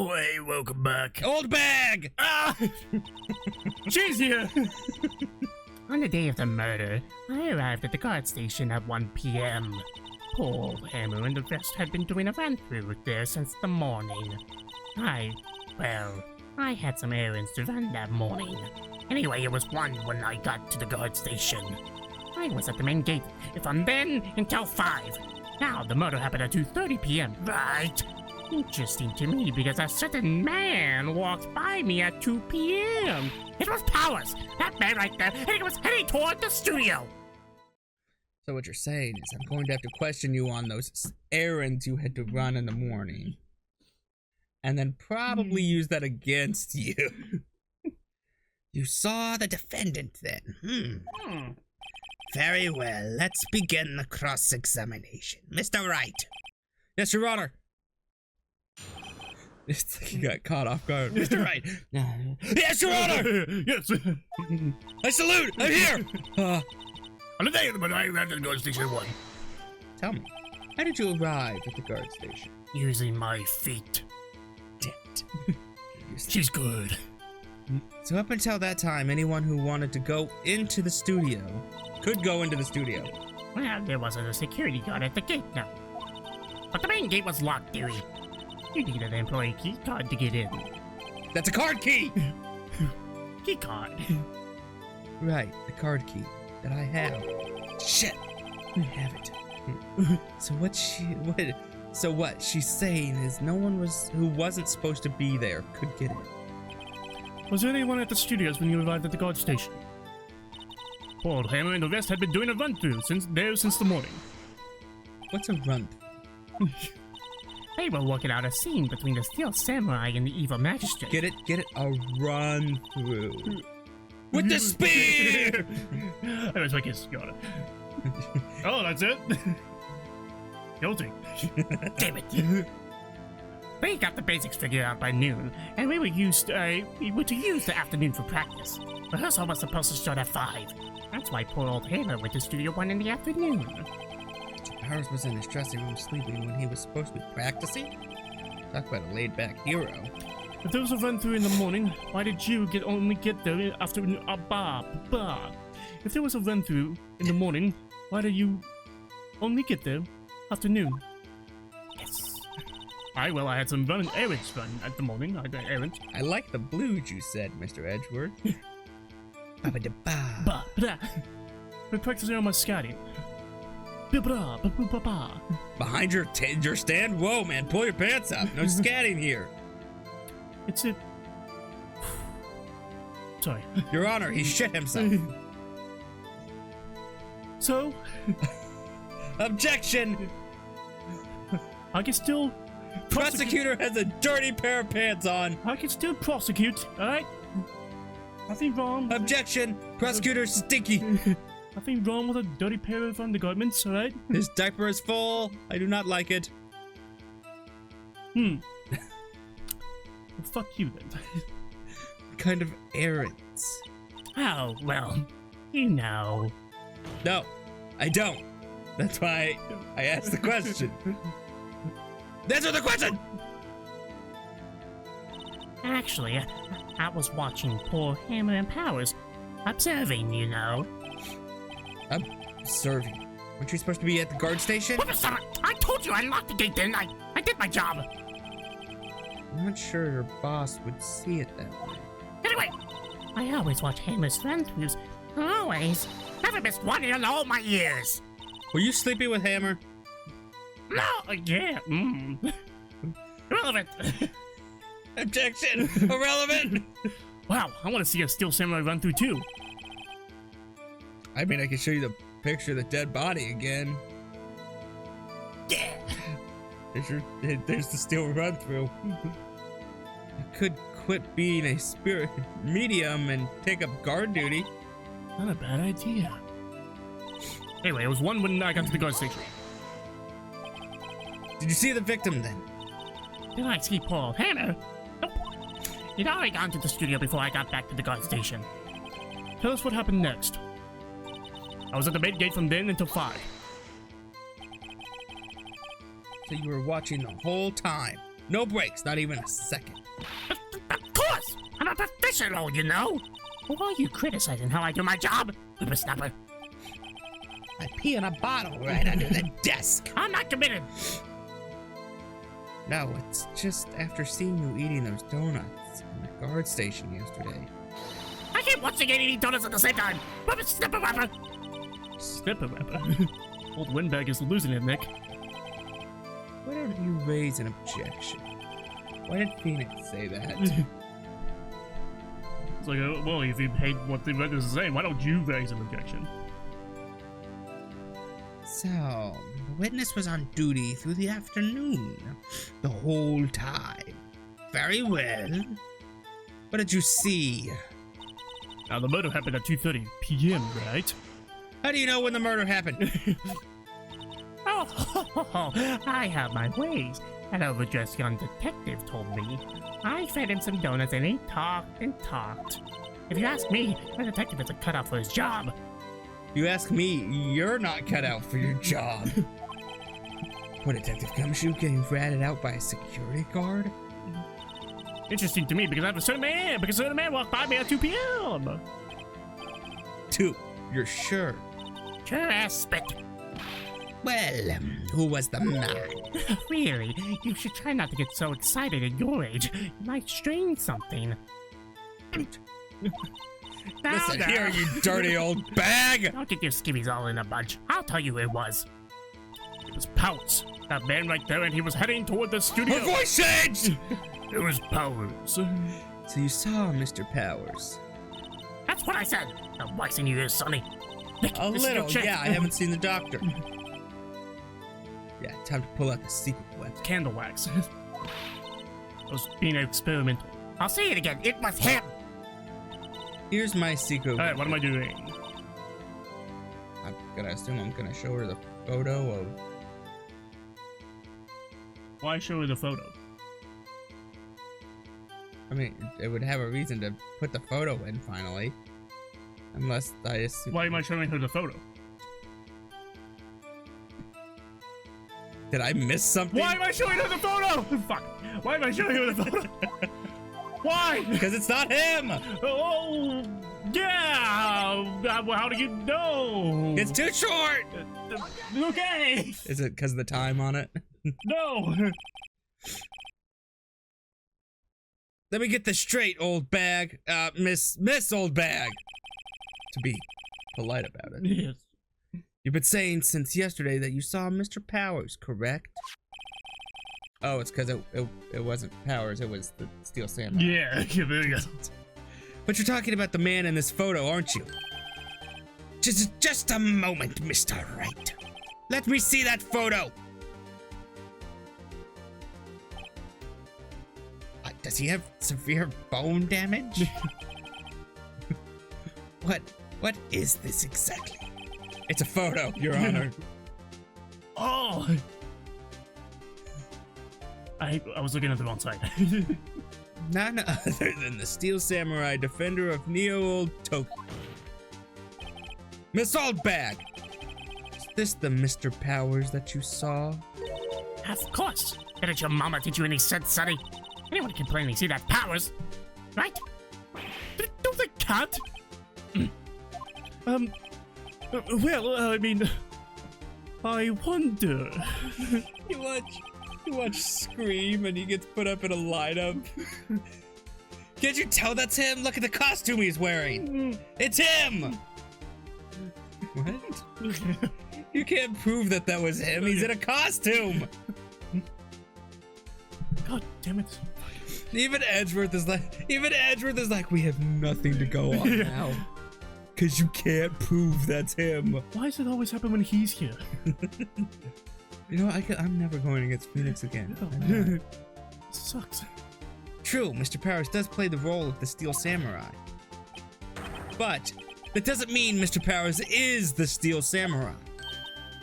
Oh, hey, welcome back. Old bag! Ah! She's here! On the day of the murder, I arrived at the guard station at 1 p.m. Paul, Hammer, and the rest had been doing a run-through there since the morning. I had some errands to run that morning. Anyway, it was 1 when I got to the guard station. I was at the main gate from then until 5. Now, the murder happened at 2:30 p.m., right? Interesting to me because a certain man walked by me at 2 p.m. It was Powers, that man right there, and he was heading toward the studio. So what you're saying is I'm going to have to question you on those errands you had to run in the morning. And then probably use that against you. You saw the defendant then. Very well, let's begin the cross-examination. Mr. Wright. Yes, Your Honor. It's like he got caught off guard. Mr. Wright. Yes, Your Honor. Yes. I salute. I'm here. On the day of the murder, I arrived at the guard station at 1. Tell me, how did you arrive at the guard station? Using my feet. Damn it. She's good. So up until that time, anyone who wanted to go into the studio could go into the studio. Well, there wasn't a security guard at the gate now. But the main gate was locked, Dewey. You needed an employee key card to get in. That's a card key! Key card. Right, the card key that I have. Shit! I have it. So what she's saying is no one who wasn't supposed to be there could get in. Was there anyone at the studios when you arrived at the guard station? Paul, Hammer, and the rest had been doing a run-through since the morning. What's a run-through? They were working out a scene between the Steel Samurai and the Evil Magistrate. Get it? A run-through. With the speed! I was my kiss, got it. Oh, that's it? Guilty. Damn it. We got the basics figured out by noon, and we were to use the afternoon for practice. Rehearsal was supposed to start at 5. That's why poor old Hammer went to Studio 1 in the afternoon. Powers was in his dressing room sleeping when he was supposed to be practicing? Talk about a laid-back hero. If there was a run-through in the morning, why did you only get there after If there was a run-through in the morning, why did you only get there afternoon? Yes. I had some errands run at the morning. I did errands. I like the blues you said, Mr. Edgeworth. Ba-ba-da-ba. Been practicing on my scatting. Ba-ba-da-ba-ba-ba-ba. Behind your stand? Whoa, man, pull your pants up. No scatting here. It's a... Sorry. Your Honor, he shit himself. So? Objection! I can still... Prosecutor has a dirty pair of pants on. I can still prosecute, alright? Nothing wrong. Objection! Prosecutor's stinky. Nothing wrong with a dirty pair of undergarments, alright? His diaper is full. I do not like it. Well, fuck you then. What kind of errands? Oh, well, you know. No, I don't. That's why I asked the question. Answer the question! Actually, I was watching poor Hammer and Powers, observing, you know. Observing? Weren't you supposed to be at the guard station? What was that? I told you I locked the gate, didn't I? I did my job. I'm not sure your boss would see it that way. Anyway, I always watch Hammer's run-throughs. Always. Never missed one in all my years. Were you sleeping with Hammer? No, yeah, Irrelevant. Objection! Irrelevant! Wow, I want to see a Steel Samurai run through too. I mean, I can show you the picture of the dead body again. Yeah. There's the steel run through. I could quit being a spirit medium and take up guard duty. Not a bad idea. Anyway, it was 1 when I got to the guard station. Did you see the victim then? Did I see Paul Hammer? Nope. He'd already gone to the studio before I got back to the guard station. Tell us what happened next. I was at the main gate from then until 5. So you were watching the whole time? No breaks, not even a second. Of course! I'm a professional, you know! Why are you criticizing how I do my job, whippersnapper? I pee in a bottle right under the desk. I'm not committed! No, it's just after seeing you eating those donuts in the guard station yesterday. I can't watch the game eating donuts at the same time! Whippersnapper! Snipper-rapper. Old Windbag is losing it, Nick. Why don't you raise an objection? Why did Phoenix say that? It's like, well, if you hate what the red is saying, why don't you raise an objection? So, the witness was on duty through the afternoon, the whole time. Very well. What did you see? Now, the murder happened at 2:30 p.m., right? How do you know when the murder happened? Oh, I have my ways. An overdressed young detective told me. I fed him some donuts and he talked and talked. If you ask me, the detective isn't cut out for his job. You ask me, you're not cut out for your job. What, Detective Gumshoe getting ratted out by a security guard? Interesting to me because I have a certain man walked by me at 2 p.m. 2, you're sure? Sure as spit. Well, who was the man? Really, you should try not to get so excited at your age. You might strain something. Listen here, you dirty old bag! Don't get your skivvies all in a bunch. I'll tell you who it was. It was Pounce, that man right there, and he was heading toward the studio. Her voice changed! It was Powers. So you saw Mr. Powers? That's what I said. The wax in your ears, Sonny. Nick, A this is your little, chance. yeah, I haven't seen the doctor. Yeah, time to pull out the secret weapon. Candle wax. I was being experimental. I'll say it again. It was him. Here's my secret Alright, what am I doing? I'm gonna assume I'm gonna show her the photo of... Why show her the photo? I mean, it would have a reason to put the photo in, finally. Unless I assume... Why am I showing her the photo? Did I miss something? Why am I showing her the photo? Fuck. Why am I showing her the photo? Why? Because it's not him! Oh, yeah. How do you know? It's too short! Okay. Is it because of the time on it? No. Let me get this straight, old bag. Miss old bag. To be polite about it. Yes. You've been saying since yesterday that you saw Mr. Powers, correct? Oh, it's because it wasn't Powers, it was the Steel Samurai. Yeah, there you go. But you're talking about the man in this photo, aren't you? Just a moment, Mr. Wright. Let me see that photo. Does he have severe bone damage? What is this exactly? It's a photo, Your Honor. Oh. I was looking at the wrong side. None other than the Steel Samurai, defender of Neo-Old Tokyo. Miss Oldbag! Is this the Mr. Powers that you saw? Of course. Didn't your mama teach you any sense, Sonny? Anyone can plainly see that Powers, right? Don't they can't? Well, I mean, I wonder. You watch Scream and he gets put up in a lineup. Can't you tell that's him? Look at the costume he's wearing. It's him! What? You can't prove that was him. He's in a costume. God damn it. Even Edgeworth is like, we have nothing to go on now. Cause you can't prove that's him. Why does it always happen when he's here? You know, I'm never going against Phoenix again. No. Sucks. True, Mr. Powers does play the role of the Steel Samurai. But that doesn't mean Mr. Powers is the Steel Samurai.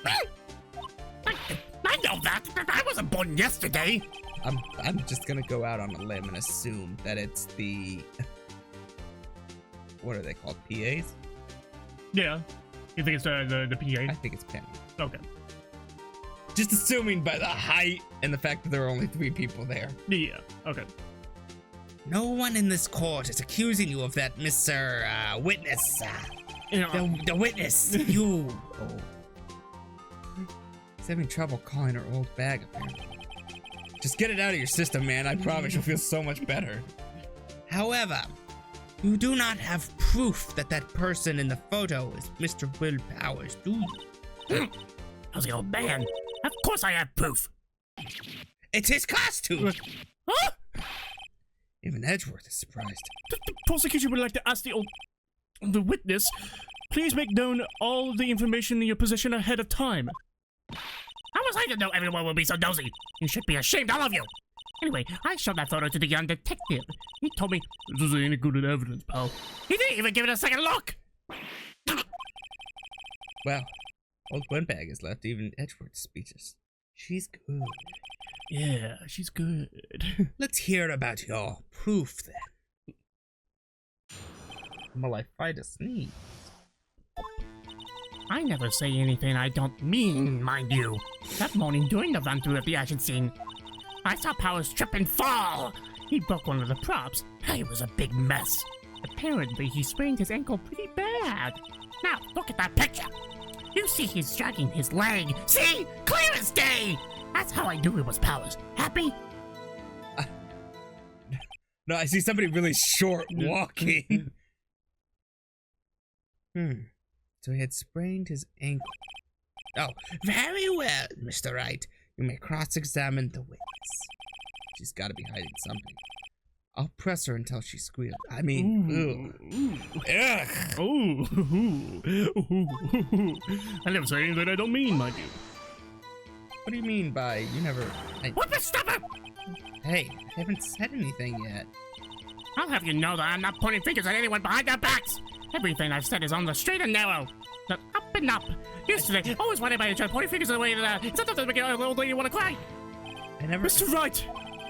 I know that. I wasn't born yesterday. I'm just gonna go out on a limb and assume that it's the... What are they called? PAs? Yeah. You think it's the PA? I think it's Penny. Okay. Just assuming by the height and the fact that there are only 3 people there. Yeah, okay. No one in this court is accusing you of that, Mr. Witness. The witness, you. He's having trouble calling her old bag, apparently. Just get it out of your system, man. I promise you'll feel so much better. However, you do not have proof that that person in the photo is Mr. Will Powers, do you? How's the old man? Of course I have proof. It's his costume! Huh? Even Edgeworth is surprised. The prosecution would like to ask the witness, please make known all of the information in your possession ahead of time. How was I to know everyone would be so nosy? You should be ashamed, all of you. Anyway, I showed that photo to the young detective. He told me This ain't any good evidence, pal. he didn't even give it a second look. Well, old Windbag has left even Edgeworth speechless. She's good. Yeah, she's good. Let's hear about your proof then. Will I fight a sneeze? I never say anything I don't mean, mind you. That morning during the run-through of the action scene, I saw Powers trip and fall. He broke one of the props. It was a big mess. Apparently, he sprained his ankle pretty bad. Now, look at that picture. You see he's dragging his leg. See? Clear as day! That's how I knew it was Powers. Happy? No, I see somebody really short walking. So he had sprained his ankle. Oh, very well, Mr. Wright. You may cross-examine the witness. She's got to be hiding something. I'll press her until she squeals. I mean, ugh. I never say anything I don't mean, mind you. What do you mean by you never... What the stopper? Hey, I haven't said anything yet. I'll have you know that I'm not pointing fingers at anyone behind their backs. Everything I've said is on the straight and narrow. Not up and up. Yesterday, always wanted anybody to try pointing fingers away to that. Sometimes it make an old lady want to cry. I never... Mr. Wright,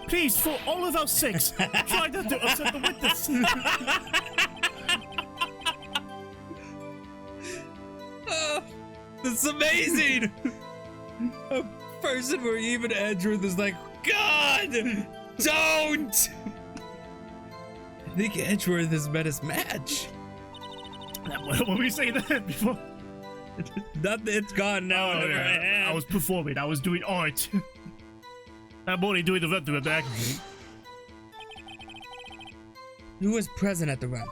please, for all of our sakes, try not to upset the witness. Oh, this is amazing! A person where even Edgeworth is like, God, don't! I think Edgeworth has met his match. What were we saying that before? Nothing, it's gone now. Oh, yeah. I was performing. I was doing art. I'm only doing the run-through of the action. Who was present at the run?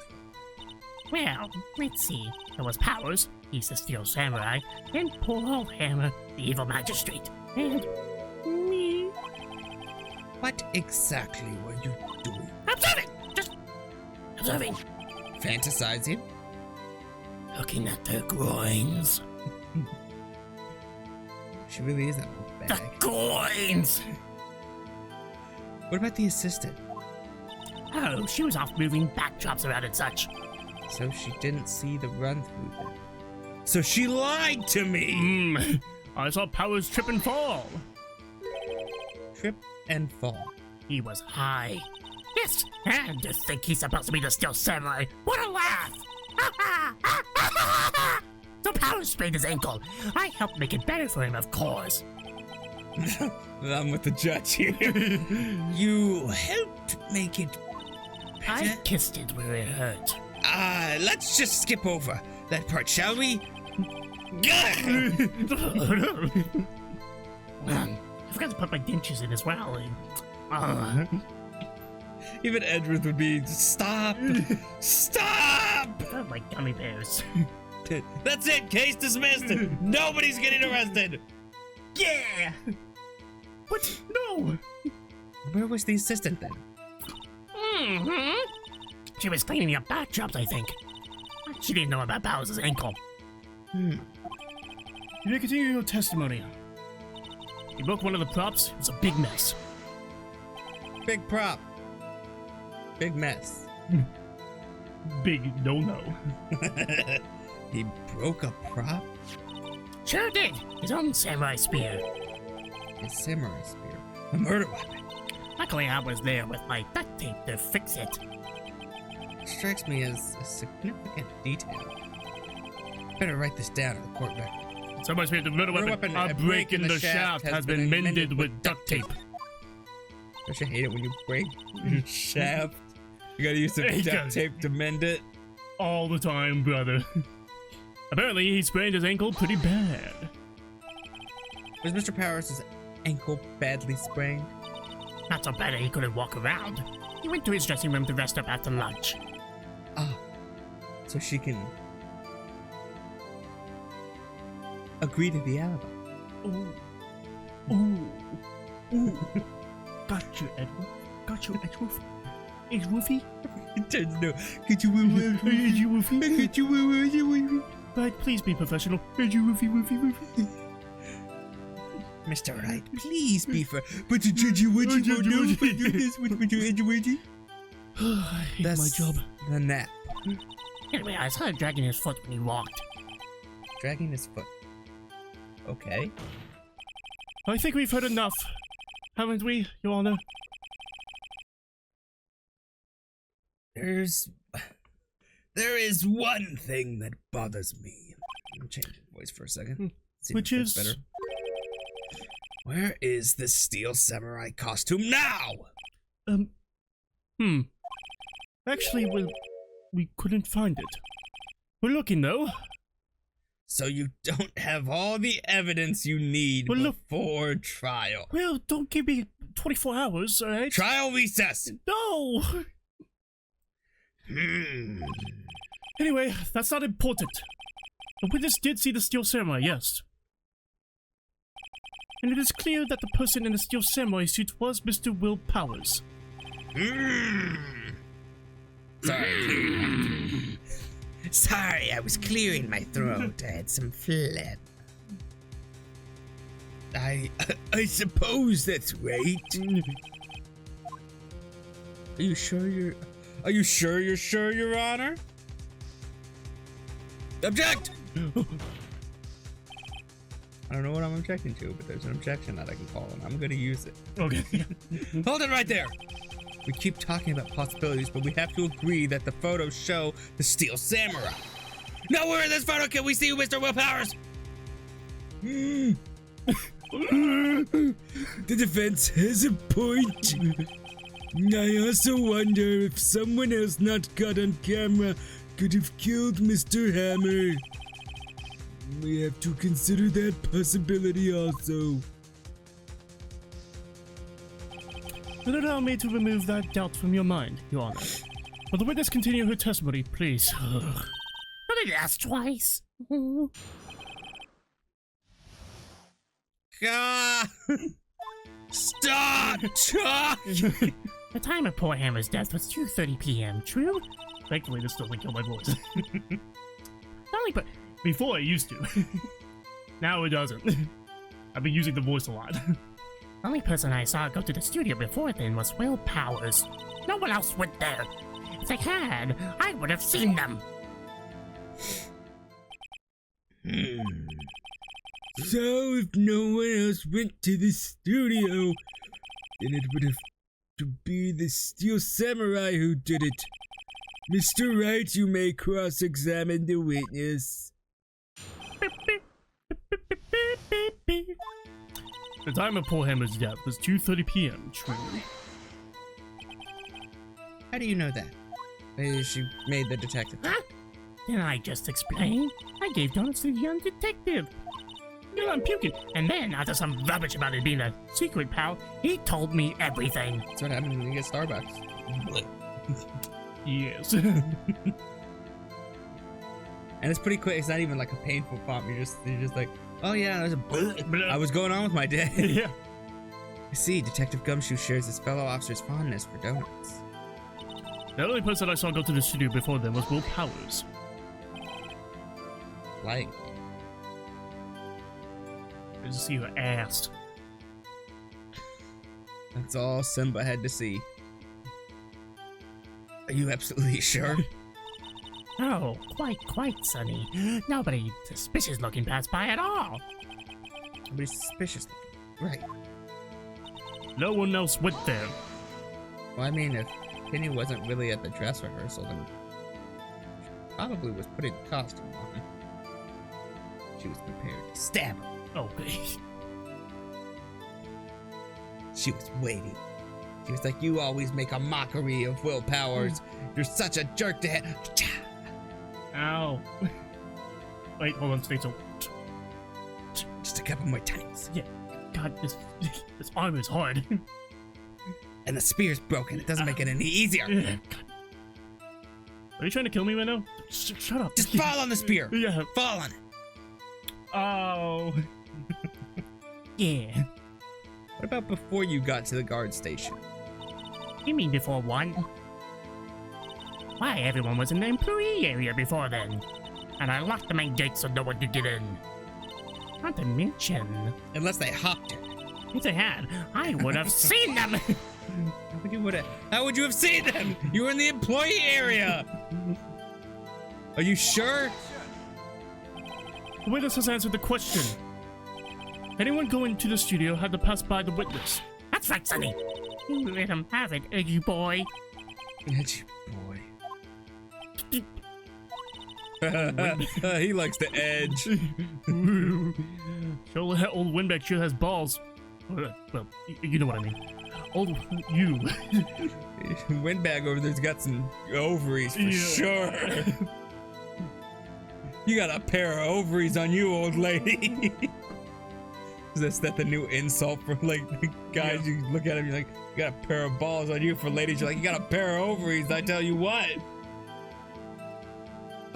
Well, let's see. There was Powers, he's the Steel Samurai, and poor old Hammer, the evil magistrate, and me. What exactly were you doing? Observing! Just observing. Fantasizing? Looking at their groins. She really is that old The bag. groins! What about the assistant? Oh, she was off moving backdrops around and such. So she didn't see the run-through then. So she lied to me! I saw Powers trip and fall. Trip and fall. He was high. Yes, and to think he's supposed to be the Steel Samurai. What a laugh! So Powers sprained his ankle. I helped make it better for him, of course. I'm with the judge here. You helped make it I better? kissed it where it hurt. Let's just skip over that part, shall we? I forgot to put my dentures in as well. Even Edgeworth would be, stop! Stop! My gummy bears. That's it, case dismissed! Nobody's getting arrested! Yeah! What? No! Where was the assistant then? She was cleaning up backdrops, I think. She didn't know about Powers' ankle. You may continue your testimony. You broke one of the props. It was a big mess. Big prop. Big mess. Big no-no. He broke a prop? Sure did. His own samurai spear. His samurai spear. A murder weapon. Luckily, I was there with my duct tape to fix it. Strikes me as a significant detail. Better write this down in the court record. Somebody say the murder weapon. A break in the shaft has been mended with duct tape. Don't you hate it when you break your shaft? You gotta use some duct tape to mend it. All the time, brother. Apparently, he sprained his ankle pretty bad. Was Mr. Powers' ankle badly sprained? Not so bad that he couldn't walk around. He went to his dressing room to rest up after lunch. Ah, so she can agree to the alibi. Ooh. Got you, Edward. Got you, Edward. Hey, Woofy. It turns no. Could you Woofy? Could you Woofy? Right, please be professional. Could you Woofy? Mr. Wright, please be fair. But the judgy would you know do this with your edgy? I hate my job. The nap. Anyway, I saw him dragging his foot when he walked. Dragging his foot. Okay. I think we've heard enough, haven't we, Your Honor? There is one thing that bothers me. I'm changing voice for a second. Which is better. Where is the Steel Samurai costume now? Actually, we couldn't find it. We're looking though. So you don't have all the evidence you need before trial. Well, don't give me 24 hours, alright? Trial recess! No! Anyway, that's not important. The witness did see the Steel Samurai, yes. And it is clear that the person in the Steel Samurai suit was Mr. Will Powers. Sorry, I was clearing my throat. I had some phlegm. I suppose that's right. Are you sure, Your Honor? Object! I don't know what I'm objecting to, but there's an objection that I can call, and I'm gonna use it. Okay. Hold it right there! We keep talking about possibilities, but we have to agree that the photos show the Steel Samurai. Nowhere in this photo can we see Mr. Will Powers! The defense has a point. I also wonder if someone else not caught on camera could have killed Mr. Hammer. We have to consider that possibility also. Then allow me to remove that doubt from your mind, Your Honor. Will the witness continue her testimony, please? Not ask twice. God! Stop talking! The time of poor Hammer's death was 2:30 p.m., true? Thankfully, this doesn't kill my voice. Only, but before I used to. Now it doesn't. I've been using the voice a lot. The only person I saw go to the studio before then was Will Powers. No one else went there. If they had, I would have seen them. So if no one else went to the studio, then it would have to be the Steel Samurai who did it. Mr. Wright, you may cross-examine the witness. The time of poor Hammer's death was 2:30 p.m., true. How do you know that? Maybe she made the detective. Huh? Didn't I just explain? I gave donuts to the young detective. You know, I'm puking. And then, after some rubbish about it being a secret, pal, he told me everything. That's what happens when you get Starbucks. Yes. And it's pretty quick. It's not even like a painful pump. You're just like, oh yeah, there's a I was going on with my day. Yeah. I see, Detective Gumshoe shares his fellow officer's fondness for donuts. The only person I saw go to the studio before then was Will Powers. Like, I just see her ass. that's all Simba had to see. Are you absolutely sure? Oh, quite, Sonny. Nobody suspicious looking passed by at all. Nobody's suspicious. Right. No one else went there. Well, I mean, if Penny wasn't really at the dress rehearsal, then she probably was putting the costume on. She was prepared to stab him. Okay. She was waiting. She was like, you always make a mockery of Will Powers. You're such a jerk to him. Ow. Wait, hold on, stay so. Just a couple more times. Yeah. God, this arm is hard. And the spear's broken. It doesn't make it any easier. God. Are you trying to kill me right now? Shut up. Just fall on the spear. Yeah. Fall on it. Oh. Yeah. What about before you got to the guard station? You mean before one? Why, everyone was in the employee area before then. And I locked the main gate so no one could get in. Not to mention, Unless they hopped it. if they had, I would have seen them! How would you have seen them? You were in the employee area. Are you sure? The witness has answered the question. Anyone going to the studio had to pass by the witness. That's right, Sonny. You let him have it, edgy boy. Edgy boy. He likes the edge. Show that old windbag sure has balls. Well, you know what I mean. Old you. Windbag over there's got some ovaries for sure. You got a pair of ovaries on you, old lady. Is that the new insult for like guys? Yeah. You look at him, you're like, you got a pair of balls on you. For ladies, you're like, you got a pair of ovaries. I tell you what.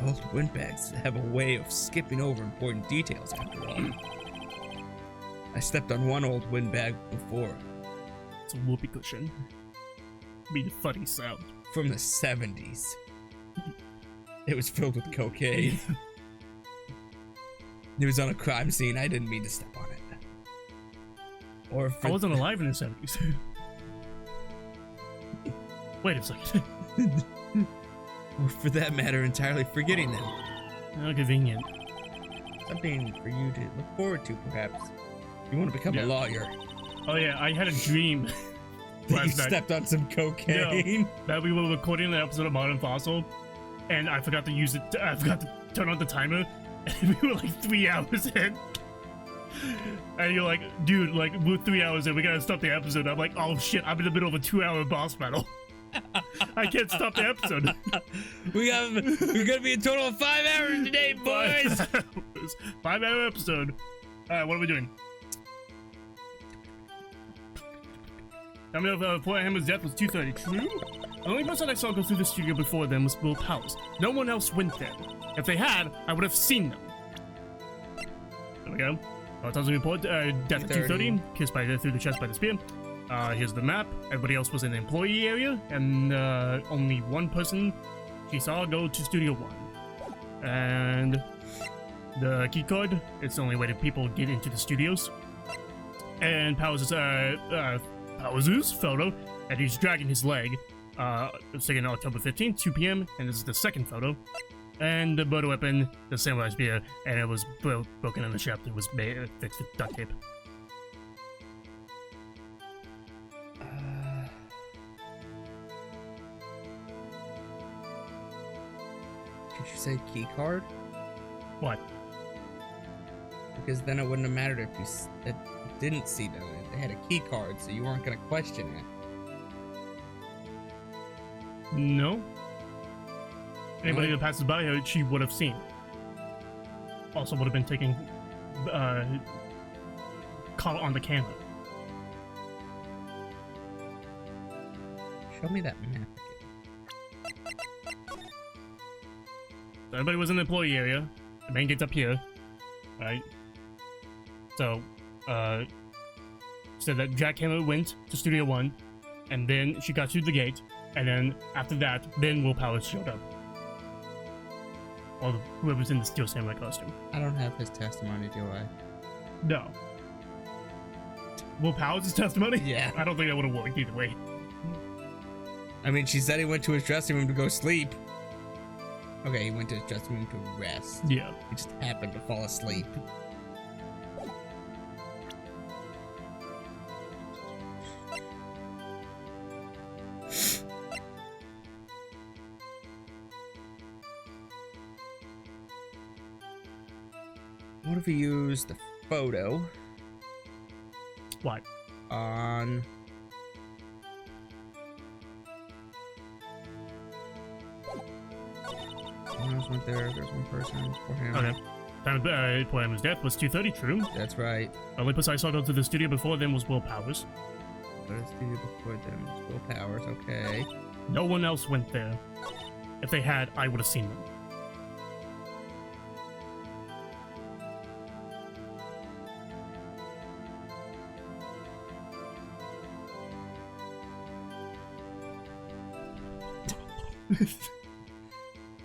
Old windbags have a way of skipping over important details after all. I stepped on one old windbag before. It's a whoopee cushion. Be the funny sound. From the 70s. It was filled with cocaine. It was on a crime scene. I didn't mean to step on it. Or I wasn't alive in the 70s. Wait a second. Or for that matter, entirely forgetting them. How convenient. Something for you to look forward to, perhaps. You want to become a lawyer. Oh yeah, I had a dream You last night stepped on some cocaine. that we were recording an episode of Modern Fossil, and I forgot to use it. I forgot to turn on the timer, and we were like 3 hours in. And you're like, dude, like we're 3 hours in. We gotta stop the episode. I'm like, oh shit, I'm in the middle of a 2-hour boss battle. I can't stop the episode. We're gonna be a total of 5 hours today, boys. 5-hour episode. All right, what are we doing? Tell me if Poor Hammer's death was 2:30. True? The only person I saw go through the studio before them was Will Powers. No one else went there. If they had, I would have seen them. There we go. Tells me report, death at 2:30, pierced through the chest by the spear. Here's the map. Everybody else was in the employee area, and only one person she saw go to Studio 1. And the key card, it's the only way that people get into the studios. And Powers' photo, and he's dragging his leg. It was taken October 15th, 2 p.m., and this is the second photo. And the murder weapon, the samurai spear, and it was broken in the shaft. It was fixed with duct tape. Did you say key card? What? Because then it wouldn't have mattered if you didn't see them. They had a key card, so you weren't gonna question it. No. Anybody that passes by her, she would have seen. Also would have been taking caught on the camera. Show me that map again. So everybody was in the employee area. The main gate's up here. Right? So, said that Jackhammer went to Studio 1, and then she got through the gate, and then after that, then Will Powers showed up. Or whoever's in the Steel Samurai costume. I don't have his testimony, do I? No. Will Powers' testimony? Yeah. I don't think that would have worked either way. I mean, she said he went to his dressing room to go sleep. Okay, he went to his dressing room to rest. Yeah. He just happened to fall asleep. What if we use the photo What? on... Someone else went there. There's one person for him. Okay. Time of poor Emma's death was 2:30. True. That's right. The only person I saw go to the studio before them was Will Powers. Let's do before them. Will Powers. Okay. No one else went there. If they had, I would have seen them.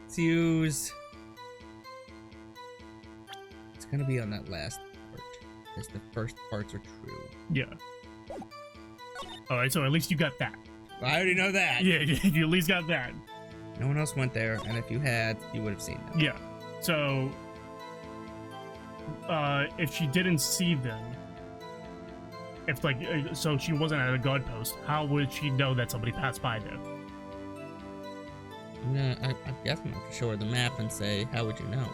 Let's use... It's gonna be on that last part, because the first parts are true. Yeah. Alright, so at least you got that. I already know that. Yeah, you at least got that. No one else went there, and if you had, you would have seen them. Yeah. So, if she didn't see them, if like, so she wasn't at a guard post, how would she know that somebody passed by there? I guess I'm going to show her the map and say, how would you know?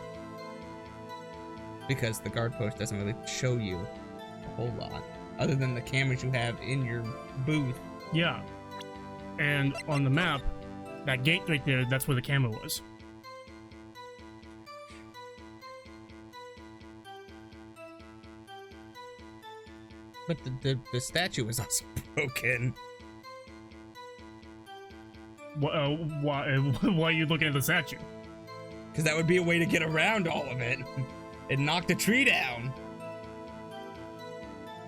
Because the guard post doesn't really show you a whole lot, other than the cameras you have in your booth. Yeah. And on the map, that gate right there, that's where the camera was. But the statue is also broken. Why are you looking at the statue? Because that would be a way to get around all of it. It knocked a tree down.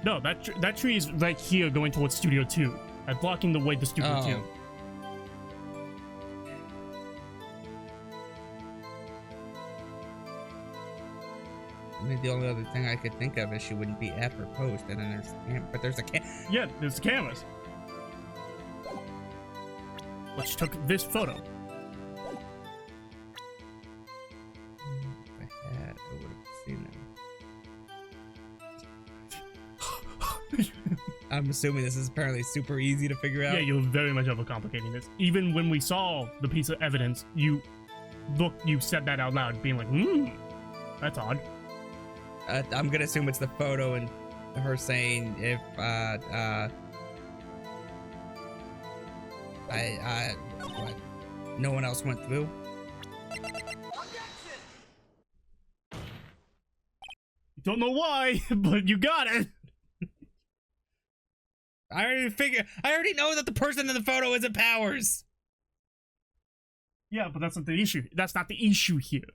No, that tree is right here going towards Studio 2. Blocking the way to Studio 2. I mean, the only other thing I could think of is she wouldn't be at her post, and then there's a Yeah, there's the cameras. Which took this photo. If I had, I would have seen them. I'm assuming this is apparently super easy to figure out. Yeah, you're very much overcomplicating this. Even when we saw the piece of evidence, you said that out loud, being like, that's odd. I'm gonna assume it's the photo and her saying if what? No one else went through. Don't know why, but you got it. I already know that the person in the photo isn't Powers. Yeah, but that's not the issue. That's not the issue here.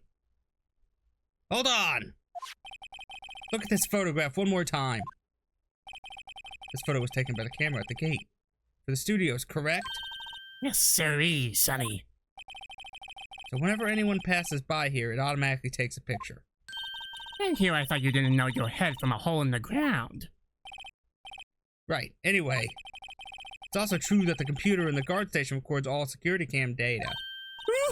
Hold on. Look at this photograph one more time. This photo was taken by the camera at the gate for the studios, correct? Yes, sirree, Sonny. So whenever anyone passes by here, it automatically takes a picture. And here I thought you didn't know your head from a hole in the ground. Right. Anyway, it's also true that the computer in the guard station records all security cam data.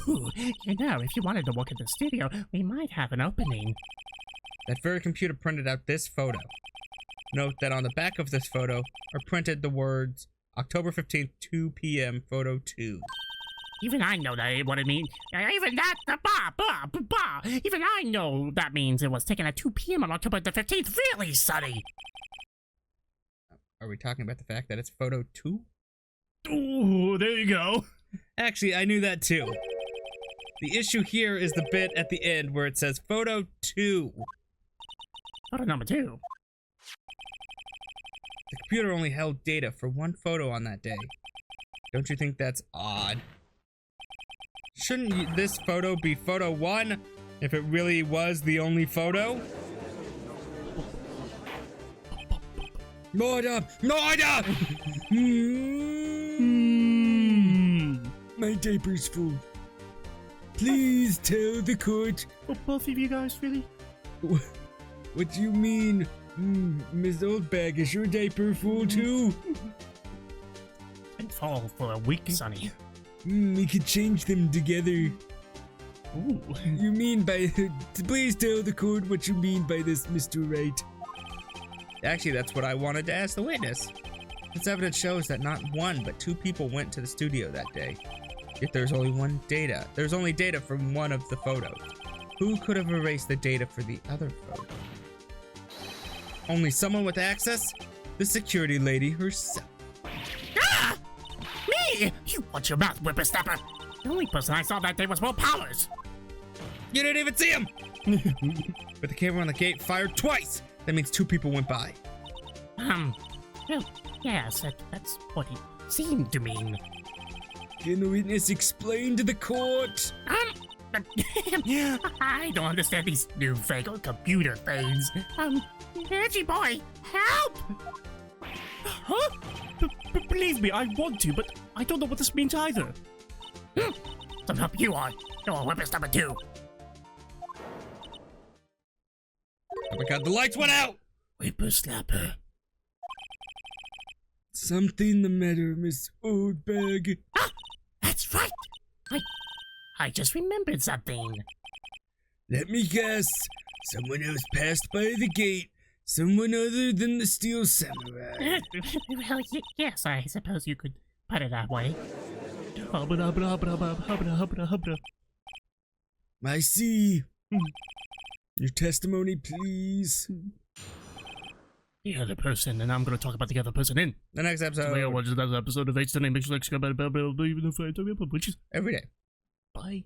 Ooh, you know, if you wanted to work at the studio, we might have an opening. That very computer printed out this photo. Note that on the back of this photo are printed the words October 15th, 2 p.m. photo 2. Even I know that what it means. Even I know that means it was taken at 2 p.m. on October the 15th. Really, Sonny? Are we talking about the fact that it's photo 2? Ooh, there you go. Actually, I knew that too. The issue here is the bit at the end where it says photo 2. Photo number 2. The computer only held data for one photo on that day. Don't you think that's odd? Shouldn't this photo be photo 1 if it really was the only photo? Order! Order! My diaper's full. Please tell the court. Oh, both of you guys, really? What do you mean? Miss Oldbag, is your diaper full too? It's been full for a week, Sonny. We could change them together. Ooh. You mean by... Please tell the court what you mean by this, Mr. Wright. Actually, that's what I wanted to ask the witness. This evidence shows that not one, but 2 people went to the studio that day. Yet there's only data from one of the photos. Who could have erased the data for the other photo? Only someone with access? The security lady herself. Ah! Me! You watch your mouth, whippersnapper! The only person I saw that day was Will Powers! You didn't even see him! But the camera on the gate fired twice! That means 2 people went by. Well, yes, that's what it seemed to mean. Can the witness explain to the court? I don't understand these newfangled computer things. Reggie boy, help! Huh? Believe me, I want to, but I don't know what this means either. Some help you on. You're a whippersnapper too. Oh my god, the lights went out! Whippersnapper. Something the matter, Miss Oldbag. Ah, that's right. I just remembered something. Let me guess. Someone else passed by the gate. Someone other than the Steel Samurai. Well, yes, I suppose you could put it that way. I see. Your testimony, please. The other person, and I'm gonna talk about the other person in The next episode. Watch another episode of H. Make sure to subscribe, which is every day. bye.